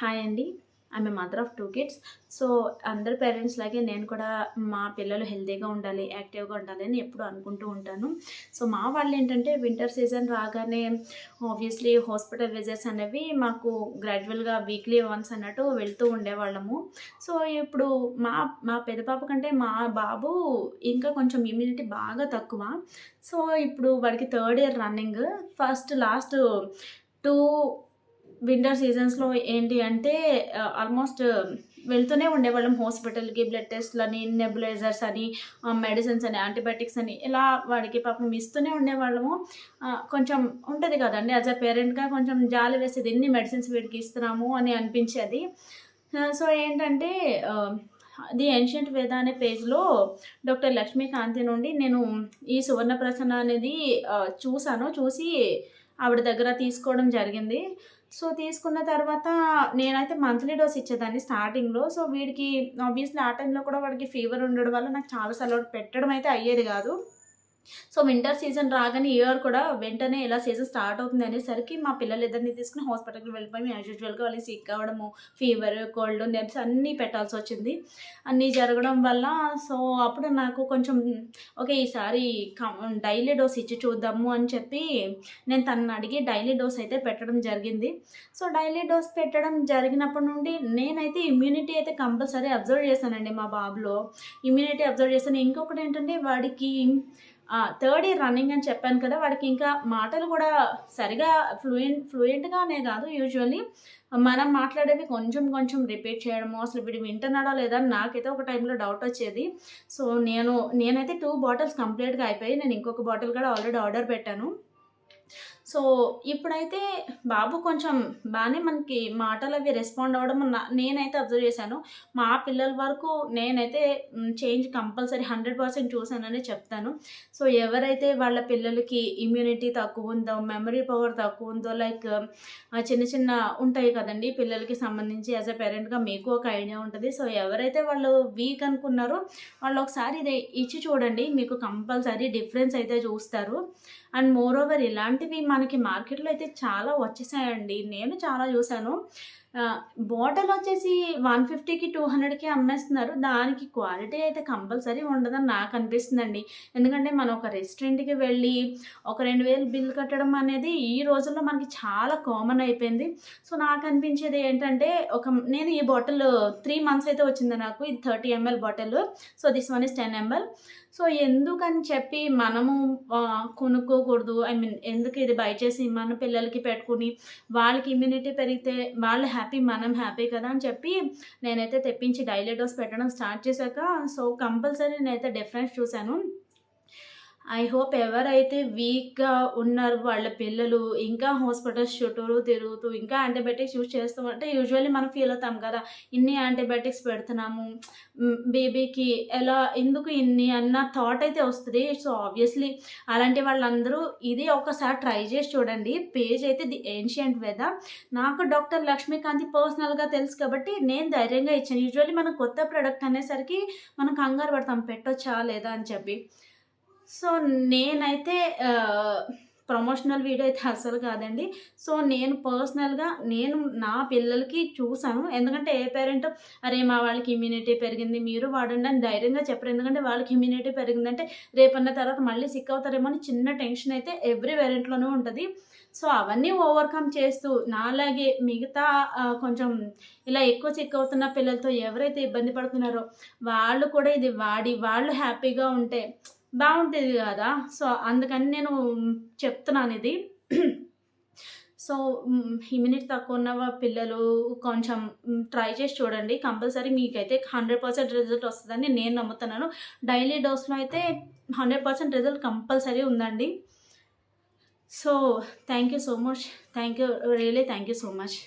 Hi అండి. I'm a mother of 2 kids. So, అందరి parents లాగే నేను కూడా మా పిల్లలు హెల్తీగా ఉండాలి, యాక్టివ్‌గా ఉండాలి అని ఎప్పుడూ అనుకుంటూ ఉంటాను. సో, మా వాళ్ళేంటంటే వింటర్ సీజన్ రాగానే ఆబ్వియస్లీ హాస్పిటల్ విజిట్స్ అనేవి మాకు గ్రాడ్యువల్‌గా వీక్లీ వన్స్ అన్నట్టు వెళ్తూ ఉండేవాళ్ళము. సో, ఇప్పుడు మా మా పెద్ద పాప కంటే మా బాబు ఇంకా కొంచెం ఇమ్యూనిటీ బాగా తక్కువ. సో, ఇప్పుడు వాడికి third year running. Last 2 winter సీజన్స్‌లో ఏంటి అంటే ఆల్మోస్ట్ వెళ్తూనే ఉండేవాళ్ళం హాస్పిటల్‌కి. బ్లడ్ టెస్ట్‌లని, నెబులైజర్స్ అని, మెడిసిన్స్ అని, యాంటీబయాటిక్స్ అని ఇలా వాడికి పాపం ఇస్తూనే ఉండేవాళ్ళము. కొంచెం ఉంటది కదండీ! యాస్ ఎ పేరెంట్‌గా కొంచెం జాలి వేసేది. ఎన్ని మెడిసిన్స్ వీడికి ఇస్తున్నాము అని అనిపించేది. సో, ఏంటంటే ది ఏన్షియంట్ వేద అనే పేజ్‌లో డాక్టర్ లక్ష్మీకాంతి నుండి నేను ఈ సువర్ణప్రసన్న అనేది చూసాను. చూసి ఆవిడ దగ్గర తీసుకోవడం జరిగింది. సో, తీసుకున్న తర్వాత నేనైతే మంత్లీ డోస్ ఇచ్చేదాన్ని స్టార్టింగ్‌లో. సో, వీడికి ఆబ్వియస్లీ ఆ టైంలో కూడా వాడికి ఫీవర్ ఉండడం వల్ల నాకు చాలా సార్లు పెట్టడం అయితే అయ్యేది గాదు. సో, వింటర్ సీజన్ రాగానే ఈ ఇయర్ కూడా వెంటనే ఇలా సీజన్ స్టార్ట్ అవుతుంది అనేసరికి మా పిల్లలిద్దరిని తీసుకొని హాస్పిటల్‌కి వెళ్ళిపోయి యాజ్ యూజువల్‌గా వాళ్ళకి సిక్ అవ్వడము, ఫీవర్, కోల్డ్, నెప్స్ అన్నీ పెట్టాల్సొచ్చింది. అన్నీ జరగడం వల్ల సో, అప్పుడు నాకు కొంచెం ఓకే. ఈసారి డైలీ డోస్ ఇచ్చి చూద్దాము అని చెప్పి నేను తనని అడిగి డైలీ డోస్ అయితే పెట్టడం జరిగింది. సో, డైలీ డోస్ పెట్టడం జరిగినప్పటి నుండి నేనైతే ఇమ్యూనిటీ అయితే కంపల్సరీ అబ్జర్వ్ చేశానండి మా బాబులో. ఇమ్యూనిటీ అబ్జర్వ్ చేశాను. ఇంకొకటేంటంటే వాడికి థర్డ్ ఇయర్ రన్నింగ్ అని చెప్పాను కదా! వాడికి ఇంకా మాటలు కూడా సరిగా ఫ్లూయెంట్‌గానే కాదు యూజువల్లీ మనం మాట్లాడేవి కొంచెం కొంచెం రిపీట్ చేయడము, అసలు వీడు వింటున్నాడా లేదా అని నాకైతే ఒక టైంలో డౌటొచ్చేది. సో, నేనైతే 2 బాటిల్స్ కంప్లీట్‌గా అయిపోయాయి. నేను ఇంకొక బాటిల్ కూడా ఆల్రెడీ ఆర్డర్ పెట్టాను. సో, ఇప్పుడైతే బాబు కొంచెం బానే మనకి మాటలవి రెస్పాండ్ అవ్వడం నేనైతే అబ్జర్వ్ చేశాను. మా పిల్లల వరకు నేనైతే చేంజ్ కంపల్సరీ 100% చూసాననే చెప్తాను. సో, ఎవరైతే వాళ్ళ పిల్లలకి ఇమ్యూనిటీ తక్కువుందో, మెమరీ పవర్ తక్కువుందో లైక్ చిన్న చిన్న ఉంటాయి కదండీ! పిల్లలకి సంబంధించి యాస్ ఎ పేరెంట్‌గా మీకు ఒక ఐడియా ఉంటది. సో, ఎవరైతే వాళ్ళు వీక్ అనుకున్నారో వాళ్ళు ఒకసారి ఇది ఇచ్చి చూడండి. మీకు కంపల్సరీ డిఫరెన్స్ అయితే చూస్తారు. అండ్ మోర్ ఓవర్ ఇలాంటివి మనకి మార్కెట్‌లో అయితే చాలా వచ్చేసాయండి. నేను చాలా చూసాను. బాటిలొచ్చేసి 150కి, 200కి అమ్మేస్తున్నారు. దానికి క్వాలిటీ అయితే కంపల్సరీ ఉండదని నాకనిపిస్తుందండి. ఎందుకంటే మనం ఒక రెస్టారెంట్‌కి వెళ్ళి ఒక 2000 బిల్ కట్టడం అనేది ఈ రోజుల్లో మనకి చాలా కామన్ అయిపోయింది. సో, నాకనిపించేది ఏంటంటే నేను ఈ బాటిల్ 3 మంత్స్ అయితే వచ్చింది నాకు. ఇది 30 ML bottle. So, this one is 10 ML. So, ఎందుకని చెప్పి మనము కొనుక్కోకూడదు. ఐ మీన్ ఎందుకు ఇది బై చేసి మన పిల్లలకి పెట్టుకొని వాళ్ళకి ఇమ్యూనిటీ పెరిగితే వాళ్ళు హ్యాపీ, మనం హ్యాపీ కదా అని చెప్పి నేనైతే తెప్పించి డైలీ డోస్ పెట్టడం స్టార్ట్ చేశాక సో, కంపల్సరీ నేనైతే డిఫరెన్స్ చూశాను. ఐ హోప్ ఎవరైతే వీక్‌గా ఉన్నారో వాళ్ళ పిల్లలు ఇంకా హాస్పిటల్స్ చుట్టూరు తిరుగుతూ ఇంకా యాంటీబయాటిక్స్ యూజ్ చేస్తూ అంటే యూజువల్లీ మనం ఫీల్ అవుతాం కదా! ఇన్ని యాంటీబయాటిక్స్ పెడుతున్నాము. బేబీకి ఎందుకు ఇన్ని అన్న థాట్ అయితే వస్తది. సో, ఆబ్వియస్లీ అలాంటి వాళ్ళందరూ ఇది ఒకసారి ట్రై చేసి చూడండి. పేజ్ అయితే ది ఏన్షియంట్ వేద. నాకు డాక్టర్ లక్ష్మీకాంతి పర్సనల్‌గా తెలుసు కాబట్టి నేను ధైర్యంగా ఇచ్చాను. యూజువల్లీ మనం కొత్త ప్రొడక్ట్ అనేసరికి మనం కంగారు పడతాం పెట్టొచ్చా లేదా అని చెప్పి. సో, నేనైతే ప్రమోషనల్ వీడియో అయితే అస్సలు కాదండి. సో, నేను పర్సనల్‌గా నా పిల్లలకి చూసాను. ఎందుకంటే ఏ పేరెంట్ అరే! మా వాళ్ళకి ఇమ్యూనిటీ పెరిగింది మీరు వాడండి అని ధైర్యంగా చెప్పరు. ఎందుకంటే వాళ్ళకి ఇమ్యూనిటీ పెరిగిందంటే రేపన్న తర్వాత మళ్ళీ సిక్ అవుతారేమో అని చిన్న టెన్షన్ అయితే ఎవ్రి పేరెంట్‌లోనూ ఉంటది. సో, అవన్నీ ఓవర్‌కమ్ చేస్తూ నాలాగే మిగతా కొంచెం ఇలా ఎక్కువ సిక్ అవుతున్న పిల్లలతో ఎవరైతే ఇబ్బంది పడుతున్నారో వాళ్ళు కూడా ఇది వాడి వాళ్ళు హ్యాపీగా ఉంటే బావుంటది గదా! సో, అందుకని నేను చెప్తున్నానిది. సో, ఇమ్యూనిటీ తక్కువున్న పిల్లలు కొంచెం ట్రై చేసి చూడండి. కంపల్సరీ మీకైతే 100% రిజల్ట్ వస్తదని నేను నమ్ముతున్నాను. డైలీ డోస్‌లో అయితే 100% రిజల్ట్ కంపల్సరీ ఉందండి. So, thank you so much. Really thank you so much.